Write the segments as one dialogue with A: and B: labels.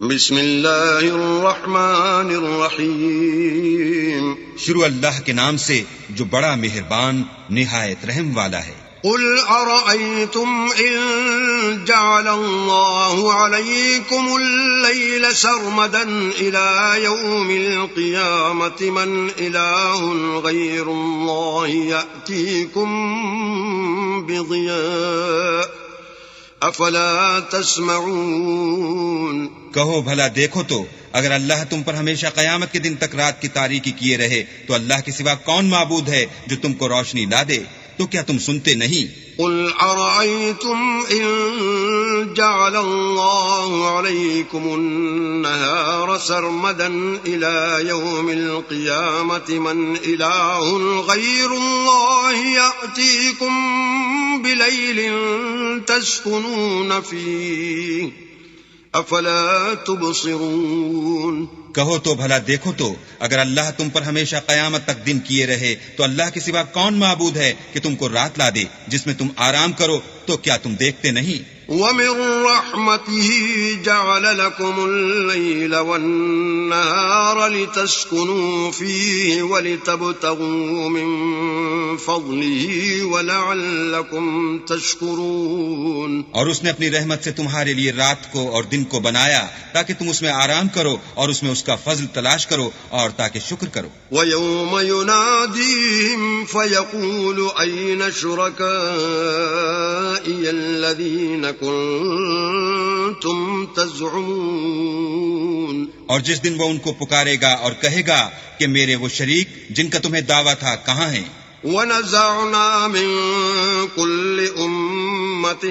A: بسم اللہ الرحمن الرحیم
B: شروع اللہ کے نام سے جو بڑا مہربان نہایت رحم والا ہے۔
A: قل ارأيتم ان جعل الله عليكم الليل سرمدا الى يوم القيامة من اله غير الله يأتيكم بضياء افلا تسمعون۔
B: کہو بھلا دیکھو تو اگر اللہ تم پر ہمیشہ قیامت کے دن تک رات کی تاریکی کیے رہے تو اللہ کے سوا کون معبود ہے جو تم کو روشنی لا دے؟ تو کیا تم سنتے نہیں؟
A: قل ارأيتم ان جعل الله عليكم النهار سرمدا الى يوم القيامة من اله غير الله يأتيكم بليل تسكنون فيه افلا تبصرون۔
B: کہو تو بھلا دیکھو تو اگر اللہ تم پر ہمیشہ قیامت تک دن کیے رہے تو اللہ کے سوا کون معبود ہے کہ تم کو رات لا دے جس میں تم آرام کرو؟ تو کیا تم دیکھتے نہیں؟
A: وَمِن رَّحْمَتِهِ جَعَلَ لَكُمُ اللَّيْلَ وَالنَّهَارَ لِتَسْكُنُوا فِيهِ وَلِتَبْتَغُوا مِن فَضْلِهِ وَلَعَلَّكُمْ تَشْكُرُونَ۔
B: اور اس نے اپنی رحمت سے تمہارے لیے رات کو اور دن کو بنایا تاکہ تم اس میں آرام کرو اور اس میں اس کا فضل تلاش کرو اور تاکہ شکر کرو۔
A: وَيَوْمَ يُنَادِيهِمْ فَيَقُولُ أَيْنَ شُرَكَائِيَ الَّذِينَ كنتم تزعمون۔
B: اور جس دن وہ ان کو پکارے گا اور کہے گا کہ میرے وہ شریک جن کا تمہیں دعویٰ تھا کہاں ہیں؟
A: وَنَزَعْنَا مِن كُلِّ أُمَّةٍ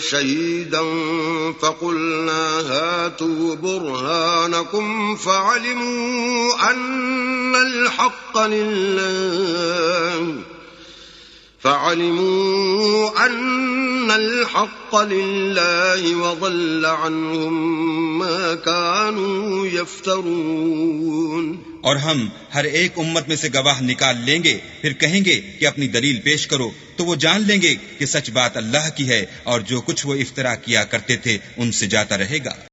A: شَهِيدًا فَقُلْنَا هَاتُوا بُرْهَانَكُمْ فَعَلِمُوا أَنَّ الْحَقَّ لِلَّهِ وَضَلَّ عَنْهُمْ مَا كَانُوا يَفْتَرُونَ۔
B: اور ہم ہر ایک امت میں سے گواہ نکال لیں گے، پھر کہیں گے کہ اپنی دلیل پیش کرو، تو وہ جان لیں گے کہ سچ بات اللہ کی ہے اور جو کچھ وہ افترا کیا کرتے تھے ان سے جاتا رہے گا۔